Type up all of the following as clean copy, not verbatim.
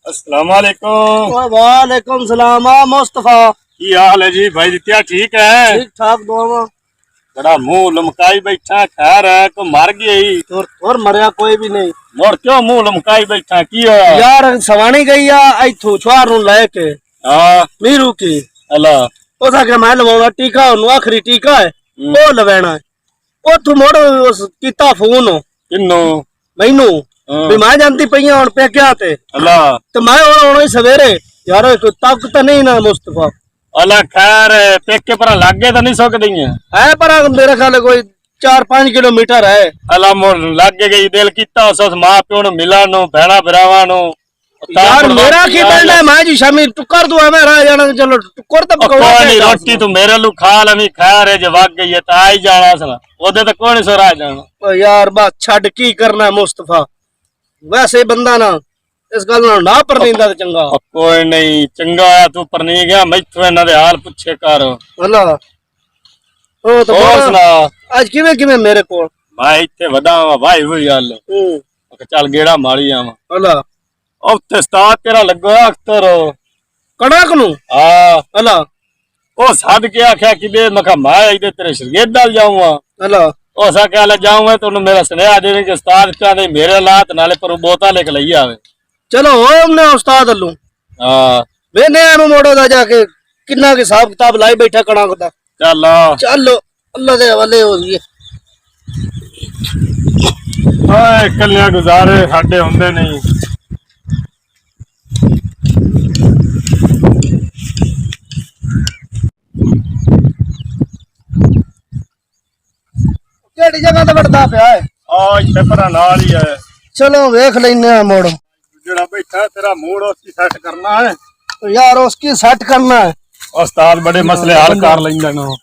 अस्सलाम वालेकुम। वालेकुम सलाम। मुस्तफा की हाल है जी भाई जित्या ठीक है? ठीक ठाक दुआ। बड़ा मुंह लमकाई बैठा, खैर है को मर गई और मरिया कोई भी नहीं। मोर क्यों मुंह लमकाई बैठा की होया? यार सवानी गई आ इथू छुआर नु लेके हां मीरू की अला ओसा के मैं लवाउंगा टीका नु आखिरी टीका है ओ लवेना है। ओथू मोड़ उस कीता फोन किन्नो मैनू भी मैं जानती पईया हुन पे क्या ते अला तो मैं हुन सवेरे यार कोई ताकत नहीं ना मुस्तफा अला खैर पेके पर लागे तो नहीं सकदी है पर मेरे ख्याल कोई 4-5 किलोमीटर है। अला मोर लागे गई दिल कीता उस मां प्यो नु मिलन नु भेड़ा भरावां नु यार मेरा की बनना है मैं जी शामी टुकर दो मैं रह जाना चलो टुकर तो कोई नहीं रोटी तू मेरे लू खा लवी खैर है जे वग गई है ता आई जाना सन ओदे तो कोई नहीं सो रह जाना। ओ यार बात छड़ की करना है मुस्तफा वैसे बंदा ना इस गल ना परनींदा ते चंगा। कोई नहीं चंगा आया तू परनी गया मैथों इन्हां दे हाल पुछे कर अल्लाह ओ तो और सुना आज किवें किवें मेरे कोल मैं इत्थे वदा वा भाई हुई गल चल गेड़ा मारी आवा। अल्लाह उत्थे उस्ताद तेरा लगो अख्तर कड़क नु हां अल्लाह ओ सद के आख्या कि दे मैं मैं इधर तेरे शरीर डाल जाऊंगा अल्लाह ओ सा क्या ले जाऊंगा तो मेरा स्नेहा दे कि उस्ताद क्या नहीं मेरे लात नाले पर बोतल लेके लई आवे चलो हो हमने उस्ताद अल्लू हां वेने हम मोड़ो दा जाके किन्ना के हिसाब किताब लाई बैठा कड़क दा चल चलो अल्लाह दे हवाले हो गई ओए कन्या गुजारे साडे हुंदे नहीं केड़ी जगह ते बढ़दा पिया है आ इत्थे पर नाल ही है चलो देख लेने मोड़ जेड़ा बैठा तेरा मूड उसकी सेट करना है तो यार उसकी सेट करना है उस्ताद बड़े मसले हल कर लेंदे न।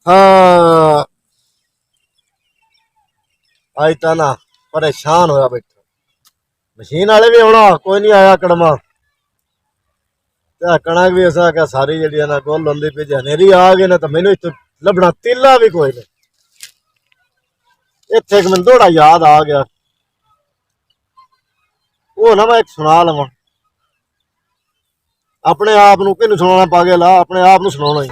हाँ आज तो ना परेशान होया बैठा मशीन वाले भी आना कोई नहीं आया कड़मा कणक भी ऐसा क्या सारी जी ना गोल होंगी पी हनेरी आ गई ना तो मैनू इतों लभना तीला भी कोई नहीं। इत्थे एक मैनू थोड़ा याद आ गया वो ना मैं एक सुना लवा अपने आप नूं किनू सुनाना पागल आ अपने आप नूं सुनाना ही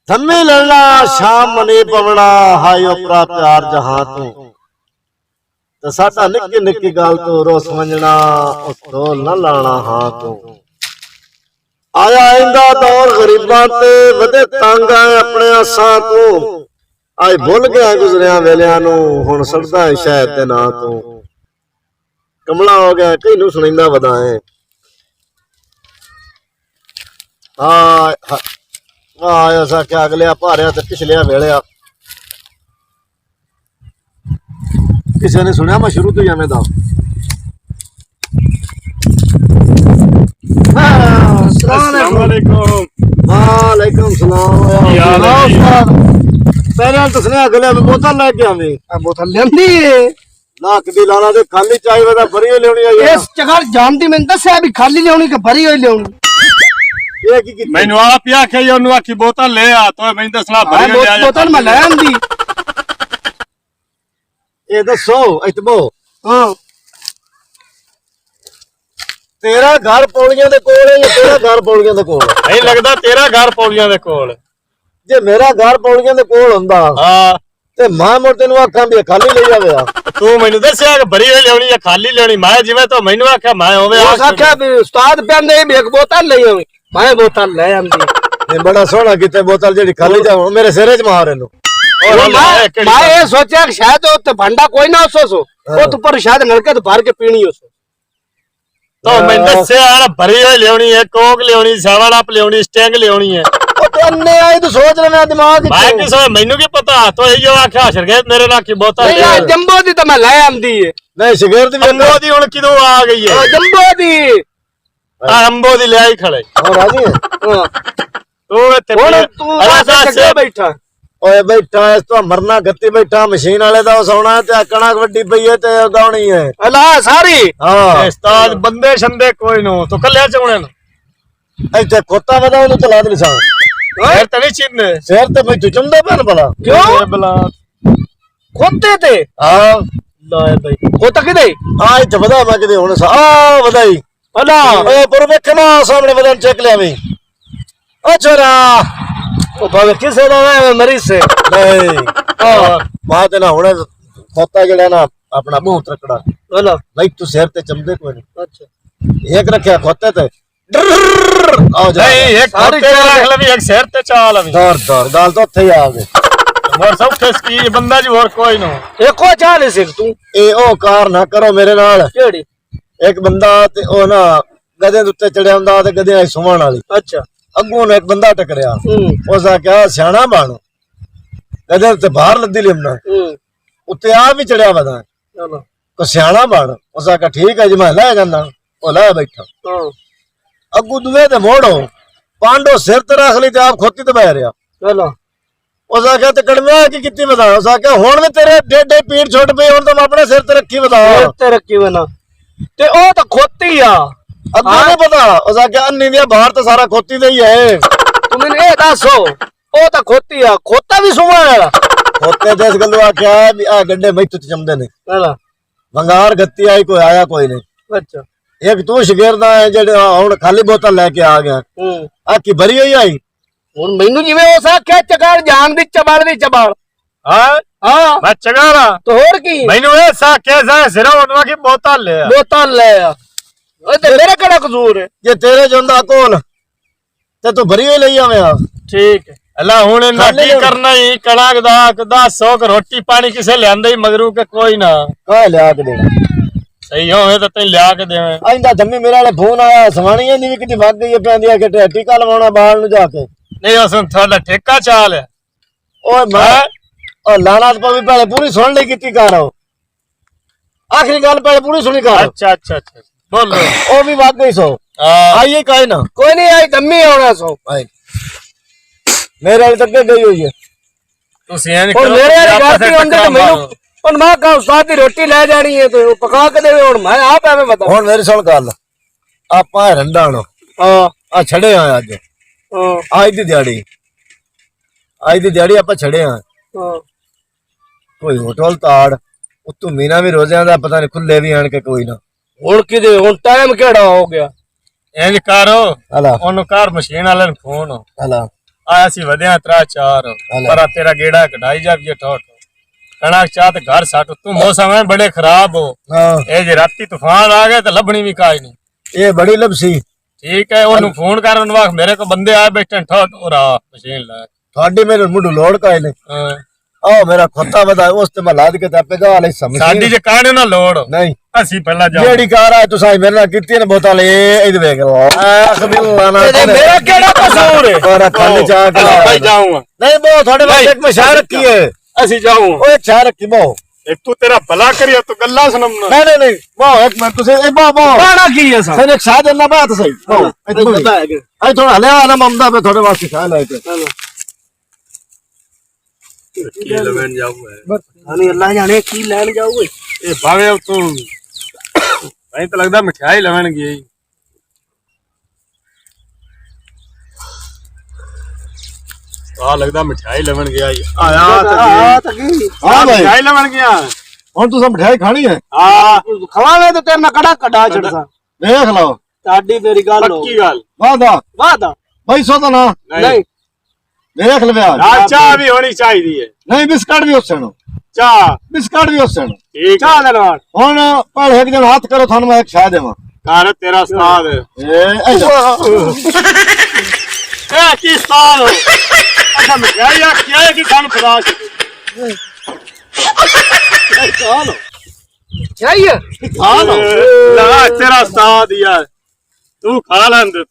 थम्मी लड़ना शाम मनी पवना हाय उपरा प्यार जहां तू साडा निक्की निक्की गल तो रो समझना उस ढोल न लाना हां तू आया इंदा दौर गरीबां ते वधे तंग है अपने आसां तू आज भुल गया गुजरिया वेलियां नू हुण सड़दा है शायद ते ना तू कमला हो गया कई नू सुनैंदा वदा है हाँ हाँ ऐसा क्या अगले भारिया तो पिछलिया वेलिया किसी ने सुनिया मैं शुरू तो ही एवें दा वालेकुम सलाम पहले तो सुनिया अगले बोतल लेके आवे बोतल लेंदी है ना कदी लाना ते खाली चाय वदा भरी होई लेनी है इस जगह जानती मैंने दसया भी खाली लेनी के भरी होई लेनी ये की मैनू आप ही आखे ओनू आखी बोतल ले आ तो मैं दसना भरी ले आ बोतल मैं ले आंदी ये दसो इतबो हां तेरा घर पौड़ियां दे कोल है या तेरा घर पौड़ियां दे कोल नहीं लगदा तेरा घर पौड़ियां दे कोल जे मेरा घर पौड़ियां दे कोल हुंदा हां ते मां मोर तेनू आखां भी खाली ले जावे तू मैनू दसया कि भरी होई लेनी या खाली लेनी मैं जिवें तो मैनू आख्या मैं ओवे आख्या भी उस्ताद पेंदे भी एक बोतल ले आवे मैं बोतल ले आंदी ने बड़ा सोहना किते बोतल जेडी खाली जा मेरे सिरे च मार इनु मैं ये सोचा कि शायद तो भंडा कोई ना सो वो तो पर शायद नलके तो भर के पीनी हो तो मैं दसया भरी होई लेनी है कोक लेनी 7 अप लेनी स्टिंग लेनी है ਤੇ ਅੰਨੇ ਆਈ ਤੂੰ ਸੋਚ ਲੈਣਾ ਦਿਮਾਗ मैं ਚ किस मैनू की पता तो यही जो आख्या हशर गए मेरे नाल की बोतल नहीं यार जंबो दी तो मैं ले आंदी है ਨਹੀਂ ਸਿਗਰਟ ਵੀ अंबो दी हुण किदों आ गई है जंबो दी अंबो दी ले आई खड़े ਹੋਰ ਰਾਜੀ ਹੈ हाँ। तू इत्थे ਹੁਣ पीए। ਤੂੰ अरे ਆਸੇ दस ਚੱਕੇ ਬੈਠਾ ਓਏ ਬੈਠਾ ਇਸ ਤੋਂ ਮਰਨਾ ਗੱਤੀ ਬੈਠਾ ਮਸ਼ੀਨ ਵਾਲੇ ਦਾ ਸੌਣਾ ਹੈ ਤੇ ਕਣਕ ਵੱਡੀ ਪਈ ਹੈ ਤੇ ਉਗਾਉਣੀ ਹੈ अला सारी ਹਾਂ उस्ताद बंदे शंदे कोई नो तो कल्ले चौणे ਇੱਥੇ ਖੋਤਾ ਵਧਾ ਉਹਨੂੰ ਚਲਾ ਦੇ ਲਿਸਾਂ फिर तो नहीं चिन्ह ਸ਼ਹਿਰ ਤੇ ਬੈਠੂ ਚੁੰਦਾ ਪੈਣ ਭਲਾ क्यों बला खोते थे ਹਾਂ लाए भाई खोता किदे ਆ ਇੱਥੇ ਵਧਾ ਮੈਂ ਕਿਤੇ ਹੁਣ ਆ ਵਧਾਈ अला ਓਏ ਪਰ ਵੇਖਣਾ ਸਾਹਮਣੇ ਵਧਣ ਚੱਕ ਲਿਆ ਵੀ ਓ ਛੋਰਾ ओ भावे किसे दा है मरीज से ਨਹੀਂ हाँ। ਮਾਂ ਤੇ ਨਾ ਹੁਣ ਖੋਤਾ ਜਿਹੜਾ ਨਾ ਆਪਣਾ ਮੂੰਹ ਤਰਕੜਾ अला ਬਈ ਤੂੰ ਸਿਰ ਤੇ ਚੰਦੇ ਕੋਈ ਨਹੀਂ अच्छा ਇੱਕ ਰੱਖਿਆ ਖੋਤੇ ਤੇ ਆ ਜਾ नहीं एक सारी सारे चाल- रख ले भी एक शहर ते चाल अभी ਦੌਰ ਦੌਰ ਗੱਲ ਤਾਂ ਉੱਥੇ ਹੀ ਆ ਗਏ और सब ठस की बंदा जी और कोई नो एको चाल है सिख तू ਇਹ ਉਹ ਕਾਰ ਨਾ ਕਰੋ ਮੇਰੇ ਨਾਲ केड़ी ਇੱਕ ਬੰਦਾ ਤੇ ਉਹ ਨਾ ਗਧੇ ਦੇ ਉੱਤੇ ਚੜਿਆ ਹੁੰਦਾ ਤੇ ਗਧੇ ਆਈ ਸੁਵਣ ਵਾਲੀ अच्छा ਅੱਗੋਂ ਨੂੰ ਇੱਕ ਬੰਦਾ ਟਕਰਿਆ ਉਸ ਆ ਕਿਹਾ ਸਿਆਣਾ ਬਣ ਗਧੇ ਤੇ ਬਾਹਰ ਲੱਦੀ ਲਿਮਣਾ ਉੱਤੇ ਆ ਵੀ ਚੜਿਆ ਵਦਾ चलो ਕੋ ਸਿਆਣਾ ਬਣ ਉਸ ਆ ਕਿਹਾ ਠੀਕ ਹੈ ਜੀ ਮੈਂ ਲੈ ਜਾਂਦਾ ਉਹ ਲੈ ਬੈਠਾ हाँ ਅੱਗੂ ਦੁਵੇ ਤੇ ਮੋੜੋ ਪਾਂਡੋ ਸਿਰ ਤੇ ਰੱਖ ਲਈ ਤੇ ਆਪ ਖੋਤੀ ਤੇ ਬਹਿ ਰਿਹਾ चलो ਉਸ ਆ ਕਿਹਾ ਤੇ ਕੜਮਿਆ ਕੀ ਕੀਤੀ ਵਦਾ ਉਸ ਆ ਕਿਹਾ ਹੁਣ ਵੀ ਤੇਰੇ ਡੇਡੇ ਪੀੜ ਛੁੱਟ ਪਈ ਹੁਣ ਤਾਂ ਮੈਂ ਆਪਣੇ ਸਿਰ ਤੇ ਰੱਖੀ ਵਦਾ ते रखी बना ते ओ तो खोती आ ਅੱਗੋਂ ਨਹੀਂ ਪਤਾ ਉਸ ਆ ਕਿਹਾ ਅੰਨੀ ਦੀਆਂ ਬਾਹਰ ਤਾਂ ਸਾਰਾ ਖੋਤੀ ਦਾ ਹੀ ਹੈ तू मैंने ए दसो ओ तो खोती आ खोता भी सुमा वाला ਖੋਤੇ ਦੇ ਇਸ ਗੱਲੋਂ ਆਖਿਆ ਵੀ ਆ ਗੱਡੇ ਮੈਥੋਂ ਤੇ ਚੰਦੇ ਨੇ चलो ਵੰਗਾਰ ਗੱਤੀ ਆਈ ਕੋਈ ਆਇਆ ਕੋਈ ਨਹੀਂ अच्छा ਇੱਕ ਤੂੰ ਸ਼ਗਿਰਦਾ ਹੈ ਜਿਹੜਾ ਹੁਣ ਖਾਲੀ ਬੋਤਲ ਲੈ ਕੇ ਆ ਗਿਆ ਆ ਕੀ ਭਰੀ ਹੋਈ ਆਈ ਹੁਣ ਮੈਨੂੰ ਜਿਵੇਂ ਉਸ ਆਖਿਆ ਚਗਾੜ ਜਾਨ ਦੀ ਚਬਾਲ ਦੀ ਚਬਾਲ हां ਹਾਂ मैं चगारा ਤੇ ਹੋਰ ਕੀ मैनू ऐसा कैसा सिरा उठवा की बोतल ले आ। ਬੋਤਲ ਲੈ ਆ ਓਏ ਤੇ ਮੇਰਾ ਕਿਹੜਾ ਕਸੂਰ ਹੈ ਜੇ ਤੇਰੇ ਜੁੰਦਾ ਕੋਲ ਤੇ ਤੂੰ ਭਰੀ ਹੋਈ ਲਈ ਆਵੇਂ ਆ ठीक है अल्लाह हुन ना खाली की ले। करना ही कड़ाक दा 100 क रोटी पानी किसे लेंदे ही मगरू के कोई ना ਕਾਹ ਲਿਆ ਕੇ ਦੇ सही होवे तो तैं लिया के देवे ਆਇੰਦਾ ਧੰਮੀ ਮੇਰੇ ਵਾਲੇ ਫੋਨ ਆਇਆ ਸਵਾਣੀਆਂ ਦੀ ਵੀ ਕਿਤੇ ਵੱਗ ਗਈ ਹੈ ਪੈਂਦੀ ਆ ਕਿ ਟੀਕਾ ਲਵਾਉਣਾ ਬਾਲ ਨੂੰ ਜਾ ਕੇ नहीं उसन थोड़ा ठेका चाल है ਓਏ ਮੈਂ ਉਹ ਲਾਣਾ ਤਾਂ ਵੀ ਪਹਿਲੇ ਪੂਰੀ ਸੁਣ ਲਈ ਕੀਤੀ ਕਰ ਆਓ ਆਖਰੀ ਗੱਲ ਪਹਿਲੇ ਪੂਰੀ ਸੁਣੀ ਕਰ अच्छा अच्छा अच्छा बोलो ਉਹ ਵੀ ਵੱਗ ਗਈ ਸੋ हां ਆਈਏ ਕਾਇ ਨਾ ਕੋਈ ਨਹੀਂ ਆਈ ਦੰਮੀ ਆਉਣਾ ਸੋ ਆਏ ਮੇਰੇ ਵਾਲੀ ਤੱਕ ਗਈ ਹੋਈ ਹੈ ਤੁਸੀਂ ਐਂ ਹੁਣ ਮੇਰੇ ਵਾਲੀ ਗਲਤੀ ਹੁੰਦੀ ਤੇ ਮੈਨੂੰ ਹੁਣ ਮੈਂ ਕਹਾਂ ਉਸਤਾਦ ਦੀ ਰੋਟੀ ਲੈ ਜਾਣੀ ਹੈ ਤੇ ਉਹ ਪਕਾ ਕੇ ਦੇਵੇ ਹੁਣ ਮੈਂ ਆਪ ਐਵੇਂ ਬਤਾ ਹੁਣ ਮੇਰੀ ਸੁਣ ਗੱਲ ਆਪਾਂ ਰੰਡਾਣ ਹਾਂ ਆ ਛੜੇ ਆ ਅੱਜ ਹਾਂ ਅੱਜ ਦੀ ਦਿਹਾੜੀ ਆਪਾਂ ਛੜੇ ਆ ਹਾਂ ਕੋਈ ਹੋਟਲ ਤਾੜ ਉਤੋਂ ਮੀਨਾ ਵੀ ਰੋਜ਼ਿਆਂ ਦਾ ਪਤਾ ਨਹੀਂ ਖੁੱਲੇ ਵੀ ਆਣ ਕੇ ਕੋਈ ਨਾ ਹੁਣ ਕਿਤੇ ਹੁਣ ਟਾਈਮ ਕਿਹੜਾ ਹੋ ਗਿਆ ਇੰਜ ਕਰੋ ਹਲਾ ਉਹਨੂੰ ਕਾਰ ਮਸ਼ੀਨ ਵਾਲੇ ਨੂੰ ਫੋਨ ਹਲਾ ਆਇਆ ਸੀ ਵਧਿਆ 3-4 ਪਰ ਤੇਰਾ ਗੇੜਾ ਕਢਾਈ ਜਾਵੀਏ ਠੋਠ ਕਣਕ ਚਾਹ ਤੇ ਘਰ ਸੱਟ ਤੂੰ ਮੌਸਮ ਹੈ ਬੜੇ ਖਰਾਬ ਹੋ ਹਾਂ ਇਹ ਜੇ ਰਾਤੀ ਤੂਫਾਨ ਆ ਗਿਆ ਤੇ ਲੱਭਣੀ ਵੀ ਕਾਈ ਨਹੀਂ ਇਹ ਬੜੀ ਲਬਸੀ ਠੀਕ ਹੈ ਉਹਨੂੰ ਫੋਨ ਕਰਨ ਵਾਖ ਮੇਰੇ ਕੋ ਬੰਦੇ ਆਏ ਬੈਠੇ ਠੋਠ ਉਰਾ ਮਸ਼ੀਨ ਲਾ ਤੁਹਾਡੇ ਮੇਰੇ ਮੁੰਡੂ ਲੋੜ ਕਾਇ ਨੇ ਹਾਂ। ਆਹ ਮੇਰਾ ਖੋਤਾ ਵਧਾ ਉਸ ਤੇ ਮੈਂ ਲਾਦ ਕੇ ਤੇ ਆਪੇ ਗਾ ਲੈ ਸਮਝ ਸਾਡੀ ਜੇ ਕਾਹਨੇ ਨਾ ਲੋੜ ਨਹੀਂ ਅਸੀਂ ਪਹਿਲਾਂ ਜਾਓ ਜਿਹੜੀ ਕਾਰ ਆ ਤੁਸੀਂ ਮੇਰੇ ਨਾਲ ਕੀਤੀ ਨੇ ਬੋਤਲ ਇਹ ਇਹਦੇ ਵੇਖ ਆਖ ਬਿੱਲਾ ਨਾ ਤੇ ਮੇਰਾ ਕਿਹੜਾ ਕਸੂਰ ਹੈ ਔਰ ਖਾਲੀ ਚਾਹ ਕੇ ਅਸੀਂ ਭਾਈ ਜਾਊਂਗਾ ਨਹੀਂ ਬੋ ਤੁਹਾਡੇ ਵਾਸਤੇ ਇੱਕ ਮਸ਼ਾਰ ਰੱਖੀ ਹੈ ਅਸੀਂ ਜਾਊਂ ਓਏ ਚਾਹ ਰੱਖੀ ਬੋ ਇੱਕ ਤੂੰ ਤੇਰਾ ਭਲਾ ਕਰਿਆ ਤੂੰ ਗੱਲਾਂ ਸੁਣਨਾ ਨਹੀਂ ਬੋ ਇੱਕ ਮਿੰਟ ਤੁਸੀਂ ਇਹ ਬੋ ਬਾਣਾ ਕੀ ਹੈ ਸਾ ਸਨ ਇੱਕ ਸ਼ਾਹ ਦੇਣਾ ਬਾਤ ਸਹੀ ਬੋ ਪਤਾ ਹੈ ਕਿ ਅੱਜ ਥੋੜਾ ਲਿਆ ਨਾ ਮਮਦਾ ਮੈਂ ਤੁਹਾਡੇ ਵਾਸਤੇ ਚਾਹ ਲੈ ਕੇ ਕੀ ਲੈਣ ਜਾਊਂਗਾ ਨਹੀਂ ਅੱਲਾ ਜਾਣੇ ਕੀ ਲੈਣ ਜਾਊਗੇ ਇਹ ਭਾਵੇਂ ਤੂੰ ਐਂ ਤਾਂ ਲੱਗਦਾ ਮਠਿਆਈ ਲੈਣ ਗਈ ਆ ਲੱਗਦਾ ਮਠਿਆਈ ਲੈਣ ਗਿਆ ਆਇਆ ਤਾਂ ਕੀ ਹਾਂ ਭਾਈ ਮਠਿਆਈ ਲੈਣ ਗਿਆ ਹੁਣ ਤੁਸੀਂ ਮਠਿਆਈ ਖਾਣੀ ਹੈ ਆ ਖਵਾਵੇ ਤੇ ਤੇਰੇ ਨਾਲ ਕੜਾ ਕਢਾ ਛੱਡਦਾ ਦੇਖ ਲਓ ਸਾਡੀ ਮੇਰੀ ਗੱਲ ਹੋ ਪੱਕੀ ਗੱਲ ਵਾਦਾ ਵਾਦਾ 200 ਦਾ ਨਾ ਨਹੀਂ ਦੇਖ ਲਵਿਆ ਨਾਲ ਚਾਹ ਵੀ ਹੋਣੀ ਚਾਹੀਦੀ ਹੈ ਨਹੀਂ ਬਿਸਕਟ ਵੀ ਉਸੇ ਨੂੰ ਚਾਹ ਬਿਸਕਟ ਵੀ ਉਸੇ ਨੂੰ ਠੀਕ ਚਾਹ ਲੈ ਲਵਾਂ ਹੁਣ ਪਰ ਇੱਕ ਜਣ ਹੱਥ ਕਰੋ ਤੁਹਾਨੂੰ ਮੈਂ ਇੱਕ ਸ਼ਾਹ ਦੇਵਾਂ ਕਰ ਤੇਰਾ ਉਸਤਾਦ ਇਹ ਇਹ ਕੀ ਉਸਤਾਦ ਅੱਛਾ ਮਠਿਆਈ ਆ ਕੀ ਹੈ ਕਿ ਸਾਨੂੰ ਖੁਦਾ ਚਾਹੀਏ ਖਾ ਲੋ ਲਾ ਤੇਰਾ ਉਸਤਾਦ ਯਾਰ ਤੂੰ ਖਾ ਲੈਂਦੇ